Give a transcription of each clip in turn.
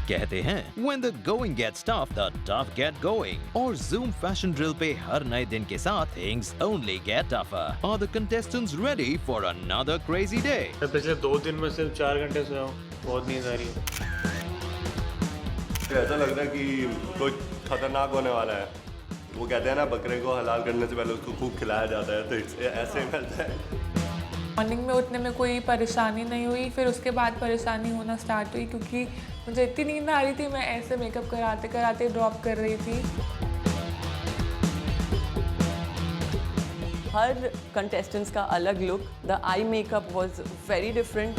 कहते हैं when the going gets tough, the tough get going. और Zoom Fashion Drill पे हर नए दिन के साथ things only get tougher. Are the contestants ready for another crazy day? मैं पिछले 2 दिन में सिर्फ 4 घंटे सोया हूँ, बहुत नींद आ रही है। ऐसा लग रहा है कि कुछ खतरनाक होने वाला है। वो कहते हैं ना, बकरे को हलाल करने से पहले उसको खूब खिलाया जाता है, तो ऐसे ही मिलता है। मॉर्निंग में उठने में कोई परेशानी नहीं हुई, फिर उसके बाद परेशानी होना स्टार्ट हुई क्योंकि मुझे इतनी नींद आ रही थी, मैं ऐसे मेकअप कराते कराते ड्रॉप कर रही थी। हर कंटेस्टेंट्स का अलग look, the eye makeup was very different.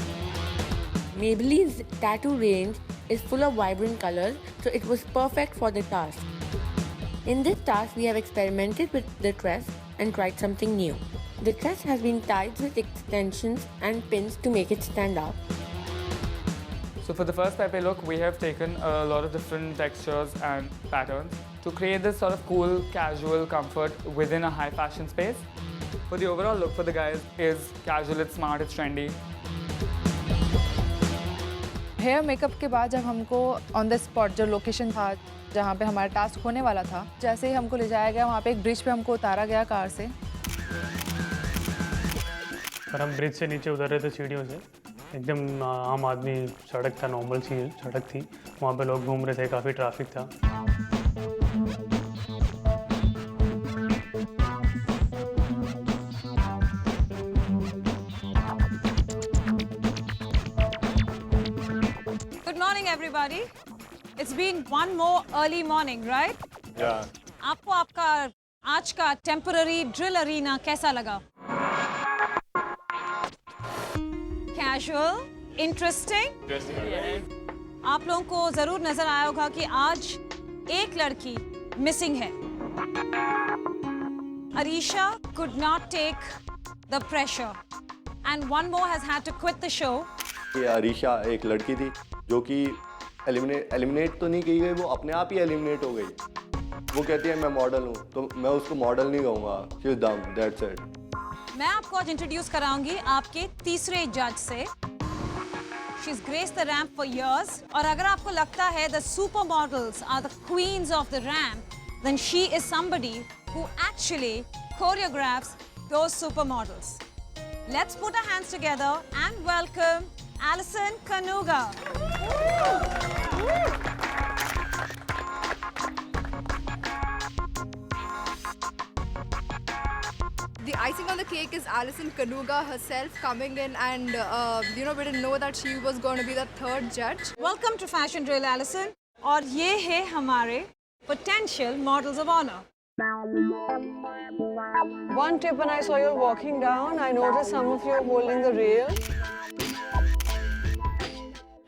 Maybelline's tattoo range is full of vibrant colors, so it was perfect for the task. In this task, we have experimented with the dress and tried something new. The dress has been tied with extensions and pins to make it stand out. So for the first Pepe look, we have taken a lot of different textures and patterns to create this sort of cool, casual comfort within a high fashion space. For the overall look for the guys is casual, it's smart, it's trendy. Hair makeup के बाद जब हमको on the spot जो location था जहाँ पे हमारा task होने वाला था, जैसे ही हमको ले जाया गया वहाँ पे एक ब्रिज पे हमको उतारा गया कार से। और हम ब्रिज से नीचे उतर रहे थे सीढ़ियों से, एकदम आम आदमी सड़क था, नॉर्मल सी सड़क थी, वहाँ पे लोग घूम रहे थे, काफ़ी ट्रैफिक था। Everybody, it's been one more early morning, right? Yeah. आपको आपका आज का टेम्पररी ड्रिल अरीना कैसा लगा? Casual, interesting? आप लोगों को जरूर नजर आया होगा कि आज एक लड़की मिसिंग है। Arisha could not take the pressure, and one more has had to quit the show. ये अरीशा एक लड़की थी जो कि एलिमिनेट तो नहीं की गई, वो अपने आप ही एलिमिनेट हो गई। वो कहती है मैं मॉडल हूँ, तो मैं उसको मॉडल नहीं कहूँगा, she is dumb, that's it. मैं आपको आज इंट्रोड्यूस कराऊंगी आपके तीसरे जज से। She is graced the ramp for years, और अगर आपको लगता है the supermodels are the queens of the ramp, then she is somebody who actually choreographs those supermodels. Let's put our hands together and welcome Alison Kanuga. The icing on the cake is Alison Kanuga herself coming in, and we didn't know that she was going to be the third judge. Welcome to Fashion Drill, Alison. और ये है हमारे potential models of honor. One tip, when I saw you walking down, I noticed some of you holding the rail.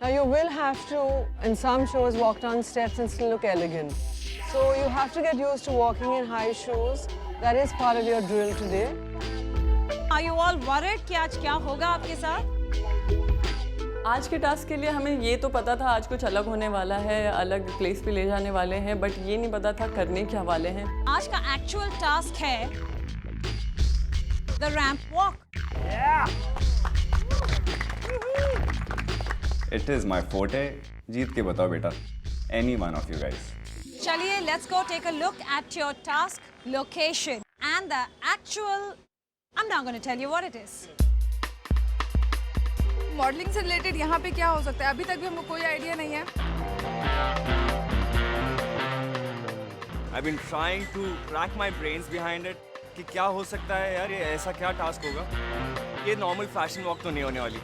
Now you will have to, in some shows, walk down steps and still look elegant. So you have to get used to walking in high shoes. That is part of your drill today. Are you all worried कि आज क्या होगा आपके साथ? आज के task के लिए हमें ये तो पता था आज कुछ अलग होने वाला है, अलग प्लेस पे ले जाने वाले हैं, बट ये नहीं पता था करने क्या वाले हैं। आज का एक्चुअल टास्क है the ramp walk. It is my forte. जीत के बताओ बेटा. Any one of you guys. चलिए, let's go take a look at your task location and the actual. I'm not going to tell you what it is. Modelling से related यहाँ पे क्या हो सकता है, अभी तक भी हमको कोई आइडिया नहीं है। I've been trying to rack my brains behind it कि क्या हो सकता है यार, ये ऐसा क्या टास्क होगा। ये नॉर्मल फैशन वॉक तो नहीं होने वाली।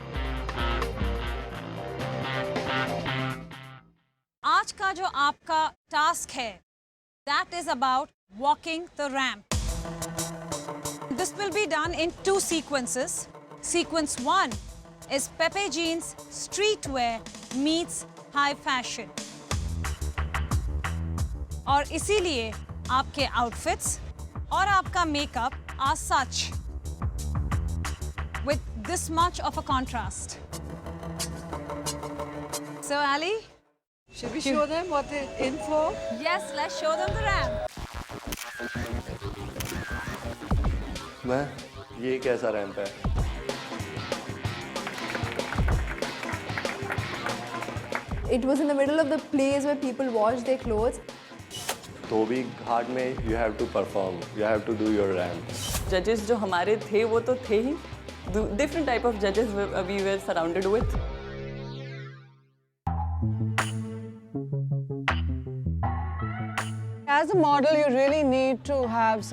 आज का जो आपका टास्क है, that is about walking the ramp. This will be done in 2 sequences. Sequence 1 is Pepe Jeans streetwear meets high fashion. और इसीलिए आपके outfits और आपका makeup are such with this much of a contrast. So Ali, should we show them what they're in for? Yes, let's show them the ramp. मैं ये कैसा ramp है? it was in the middle of the place where people wash their clothes. धोबी घाट में you have to perform, you have to do your ramp. Judges जो हमारे थे वो तो थे ही. Different type of judges we were surrounded with. As a model, you really need to have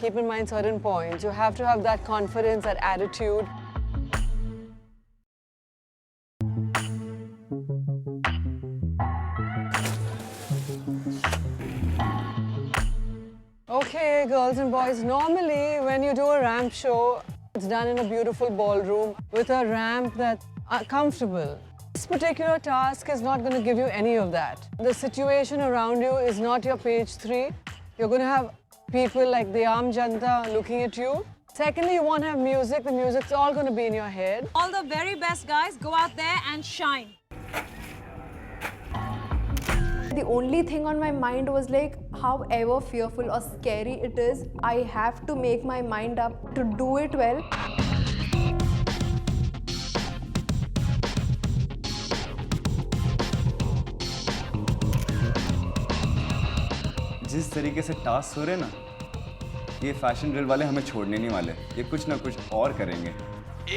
keep in mind certain points. You have to have that confidence, that attitude. Okay, girls and boys, normally when you do a ramp show, it's done in a beautiful ballroom with a ramp that's comfortable. This particular task is not going to give you any of that. The situation around you is not your page 3. You're going to have people like the Aam Janta looking at you. Secondly, you won't have music. The music's all going to be in your head. All the very best guys, go out there and shine. The only thing on my mind was like, however fearful or scary it is, I have to make my mind up to do it well. जिस तरीके से task हो रहे ना, ये fashion drill वाले हमें छोड़ने नहीं वाले. ये कुछ ना कुछ और करेंगे.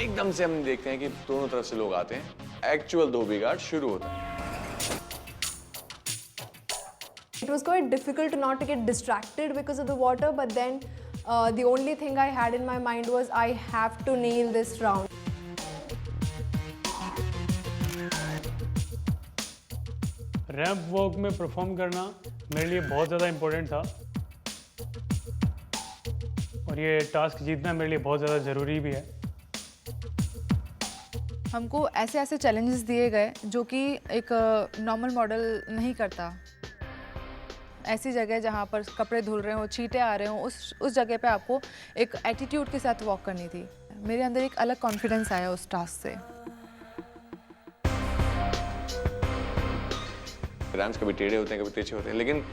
एकदम से हम देखते हैं कि दोनों तरफ से लोग आते हैं. एक्चुअल धोबी घाट शुरू होता है. It was quite difficult not to get distracted because of the water, but then the only thing I had in my mind was I have to nail this round. Ramp walk में perform करना मेरे लिए बहुत ज़्यादा important था और ये task जीतना मेरे लिए बहुत ज़्यादा ज़रूरी भी है. हमको ऐसे ऐसे चैलेंजेस दिए गए जो कि एक नॉर्मल मॉडल नहीं करता. ऐसी जगह जहाँ पर कपड़े धुल रहे हों, छींटे आ रहे हों, उस जगह पे आपको एक एटीट्यूड के साथ वॉक करनी थी. मेरे अंदर एक अलग कॉन्फिडेंस आया उस टास्क से. रैम्प्स कभी टेढ़े होते हैं, कभी तिरछे होते हैं, लेकिन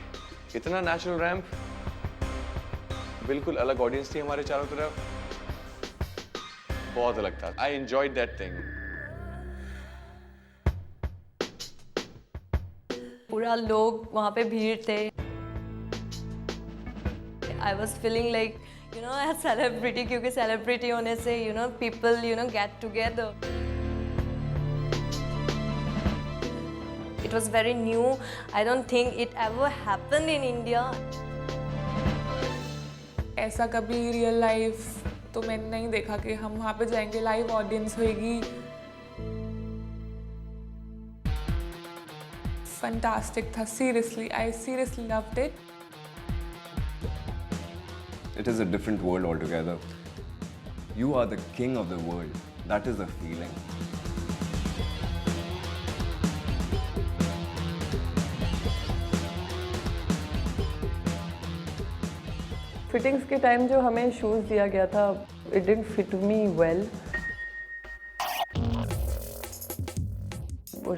इतना नेचुरल रैम्प, बिल्कुल अलग ऑडियंस थी हमारे चारों तरफ. बहुत अलग था. I enjoyed that thing. पूरा लोग वहाँ पे भीड़ थे. I was feeling like, you know, a celebrity, क्योंकि celebrity होने से, you know, people, you know, get together. It was very new. I don't think it ever happened in India. ऐसा कभी रियल लाइफ तो मैंने नहीं देखा कि हम वहाँ पे जाएंगे, लाइव ऑडियंस होएगी. Fantastic था, seriously, I seriously loved it. It is a different world altogether. You are the king of the world. That is the feeling. Fittings के टाइम जो हमें शूज़ दिया गया था, it didn't fit me well.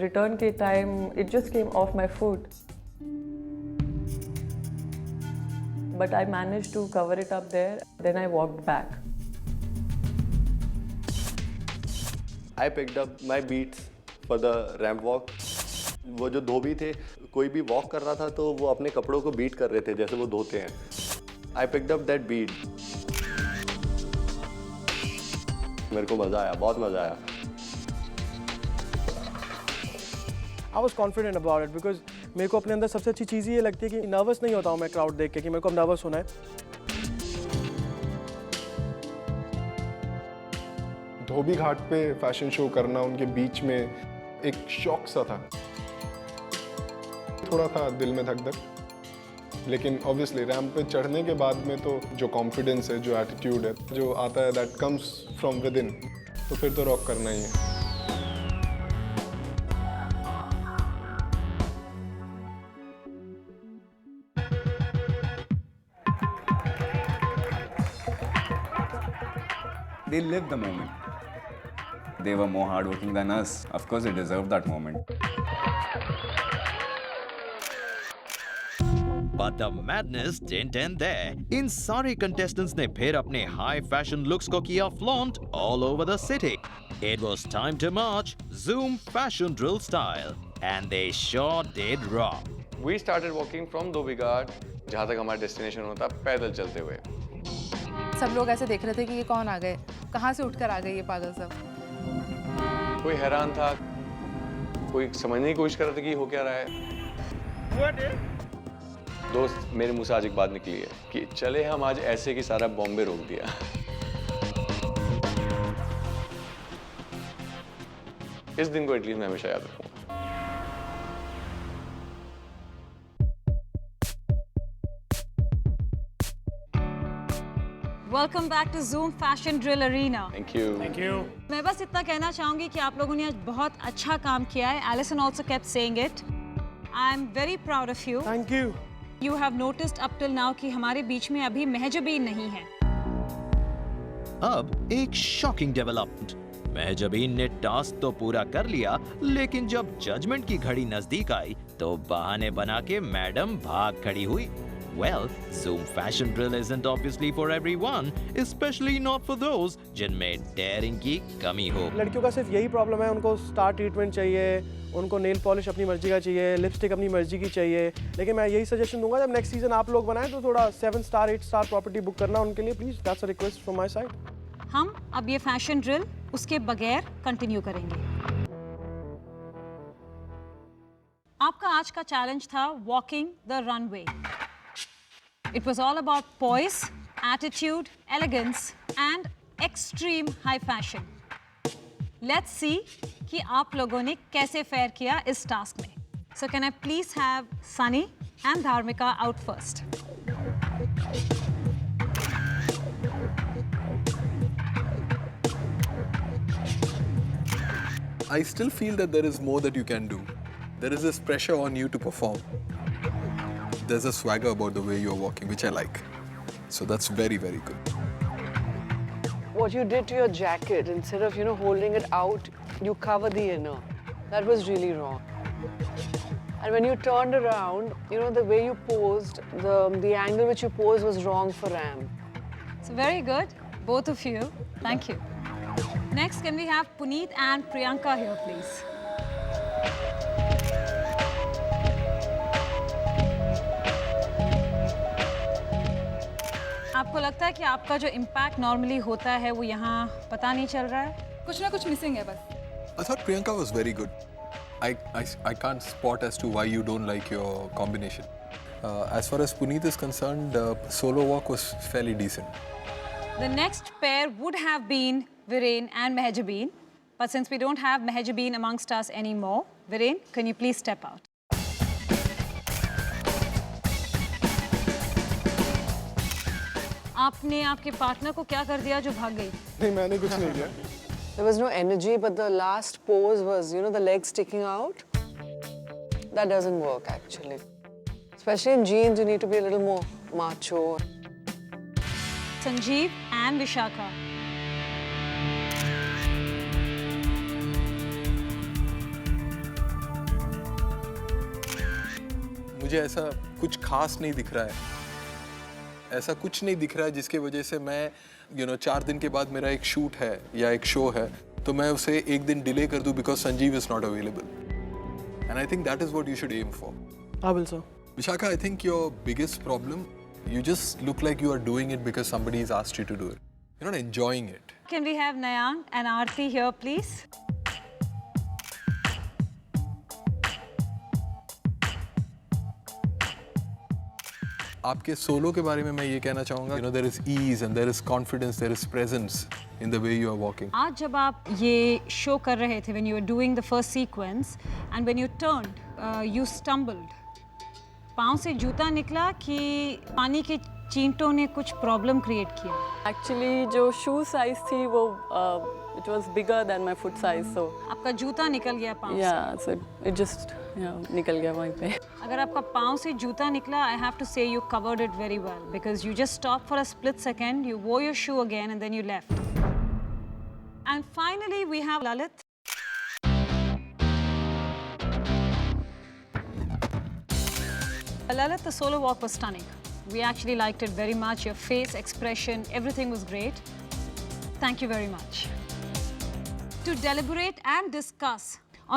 Return के time, it just came off my foot. But I managed to cover it up there. Then I walked back. I picked up my beats for the ramp walk. वो जो धोबी थे, कोई भी walk कर रहा था तो वो अपने कपड़ों को बीट कर रहे थे जैसे वो धोते हैं. I picked up that beat. मेरे को मज़ा आया, बहुत मज़ा आया. I was confident about it because मेरे को अपने अंदर सबसे अच्छी चीज़ ये लगती है कि नर्वस नहीं होता हूँ मैं क्राउड देख के कि मेरे को अब नर्वस होना है. धोबी घाट पे फैशन शो करना उनके बीच में एक शॉक सा था. थोड़ा था दिल में धक धक, लेकिन ऑब्वियसली रैंप पे चढ़ने के बाद में तो जो कॉन्फिडेंस है, जो एटीट्यूड है, जो आता है, that comes from with in, तो फिर तो रॉक करना ही है. They lived the moment. They were more hardworking than us. Of course, they deserved that moment. But the madness didn't end there. इन सारे contestants ने फिर अपने high fashion looks को किया flaunt all over the city. It was time to march Zoom fashion drill style. and they sure did rock. We started walking from Dhobi Ghat, जहाँ तक हमारा destination होता, पैदल चलते हुए। सब लोग ऐसे देख रहे थे कि ये कौन आ गए, कहाँ से उठकर आ गए ये पागल सब। कोई हैरान था, कोई समझने की कोशिश कर रहा था कि हो क्या रहा है। दोस्त, मेरे मुंह से आज एक बात निकली है कि चले हम आज ऐसे कि सारा बॉम्बे रोक दिया। इस दिन को एटलीस्ट मैं हमेशा याद रखूंगा। Welcome back to Zoom fashion drill arena. Thank you. Thank you. मैं बस इतना कहना चाहूंगी कि आप लोगों ने आज बहुत अच्छा काम किया है। Alison also kept saying it. I am very proud of you. Thank you. You have noticed up till now कि हमारे बीच में अभी महजबीन नहीं है। अब एक शॉकिंग डेवलपमेंट। महजबीन ने टास्क तो पूरा कर लिया, लेकिन जब जजमेंट की घड़ी नजदीक आई तो बहाने बना के मैडम भाग खड़ी हुई। Well, Zoom fashion drill isn't obviously for everyone, especially not for those जिनमें daring की कमी हो। लड़कियों का सिर्फ यही प्रॉब्लम है, उनको स्टार ट्रीटमेंट चाहिए, उनको नेल पॉलिश अपनी मर्जी का चाहिए, लिपस्टिक अपनी मर्जी की चाहिए। लेकिन मैं यही सजेशन दूंगा, जब नेक्स्ट सीजन आप लोग बनाएं तो थोड़ा 7 स्टार 8 स्टार प्रॉपर्टी बुक करना उनके लिए please. That's a request from my side. हम अब ये फैशन ड्रिल उसके बगैर कंटिन्यू करेंगे। आपका आज का चैलेंज था walking the runway. It was all about poise, attitude, elegance and extreme high fashion. Let's see कि आप लोगों ने कैसे फेयर किया इस टास्क में। So can I please have Sunny and Dharmika out first? I still feel that there is more that you can do. There is this pressure on you to perform. There's a swagger about the way you're walking, which I like. So that's very, very good. What you did to your jacket, instead of, holding it out, you cover the inner. That was really wrong. And when you turned around, the way you posed, the angle which you posed was wrong for Ram. So very good, both of you. Thank you. Next, can we have Puneet and Priyanka here, please? आपको लगता है कि आपका जो impact normally होता है वो यहाँ पता नहीं चल रहा है? कुछ ना कुछ मिसिंग है बस। I thought Priyanka was very good. I can't spot as to why you don't like your combination. As far as Puneet is concerned, solo walk was fairly decent. The next pair would have been Viren and Mehjabeen, but since we don't have Mehjabeen amongst us anymore, Viren, can you please step out? आपने आपके partner को क्या कर दिया जो भाग गई? नहीं, मैंने कुछ नहीं किया। There was no energy, but the last pose was, the legs sticking out. That doesn't work, actually. Especially in jeans, you need to be a little more macho. Sanjeev and Vishakha. मुझे ऐसा कुछ खास नहीं दिख रहा है। ऐसा कुछ नहीं दिख रहा है जिसके वजह से मैं 4 दिन के बाद मेरा एक शूट है या एक शो है तो मैं उसे एक दिन डिले कर दूं because Sanjeev is not available. And I think that is what you should aim for. I will, sir. Vishakha, I think your biggest problem, you just look like you are doing it because somebody has asked you to do it. You're not enjoying it. Can we have Nayang and Aarti here, please? आपके solo के बारे में मैं ये कहना चाहूँगा, there is ease and there is confidence, there is presence in the way you are walking. आज जब आप ये शो कर रहे थे, when you were doing the first sequence and when you turned, you stumbled. पाँव से जूता निकला कि पानी के चींटों ने कुछ प्रॉब्लम क्रिएट किया? एक्चुअली जो शू साइज थी वो it was bigger than my foot size, so आपका जूता निकल गया पाँव से? या सो इट जस्ट निकल गया वहीं पे। अगर आपका पाँव से जूता निकला, I have to say you covered it very well because you just stop for a split second, you wore your shoe again and then you left. And finally we have Lalit. Lalit, the solo walk was stunning. We actually liked it very much. Your face, expression, everything was great. Thank you very much. To deliberate and discuss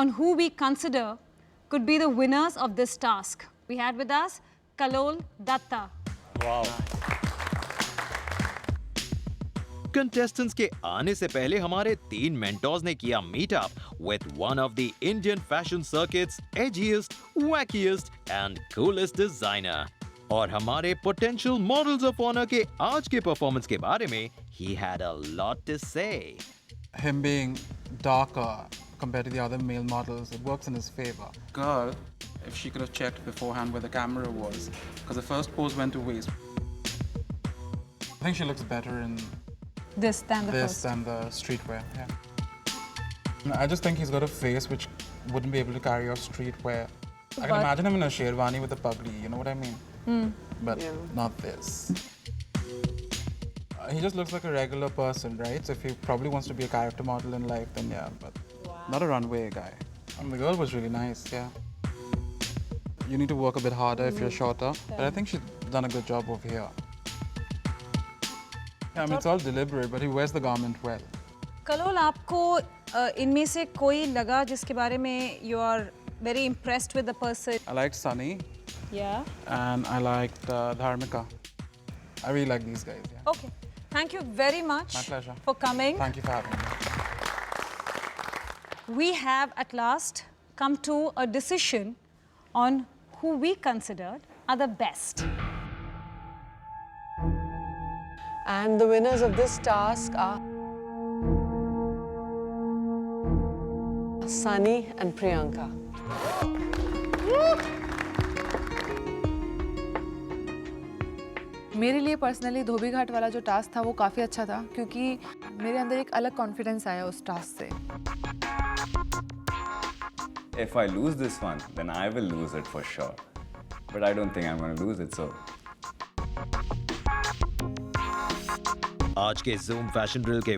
on who we consider could be the winners of this task. We had with us Kalol Datta. Wow. Contestants के आने से पहले हमारे 3 mentors ने किया meetup with one of the Indian fashion circuits edgiest, wackiest and coolest designer. और हमारे potential models of honour के आज के परफॉर्मेंस के बारे में he had a lot to say. Him being darker compared to the other male models, it works in his favor. Girl, if she could have checked beforehand where the camera was, because the first pose went to waist. I think she looks better in This than the first. than the streetwear, yeah. I just think he's got a face which wouldn't be able to carry off streetwear. I can imagine him in a sherwani with a pagdi, you know what I mean? But not this. He just looks like a regular person, right? So if he probably wants to be a character model in life, then yeah, but not a runway guy. The girl was really nice, yeah. You need to work a bit harder if you're shorter, but I think she's done a good job over here. Yeah, I mean, it's all deliberate, but he wears the garment well. Kalol, आपको इनमें से कोई लगा जिसके बारे में you are very impressed with the person? I liked Sunny. Yeah. And I liked Dharmika. I really like these guys, yeah. Okay. Thank you very much. My pleasure. For coming. Thank you for having me. We have at last come to a decision on who we considered are the best. And the winners of this task are Sunny and Priyanka. मेरे लिए personally धोबी घाट वाला जो task था वो काफ़ी अच्छा था, क्योंकि मेरे अंदर एक अलग कॉन्फिडेंस आया उस टास्क से। If I lose this one, then I will lose it for sure. But I don't think I'm going to lose it, so. आज के Zoom फैशन ड्रिल के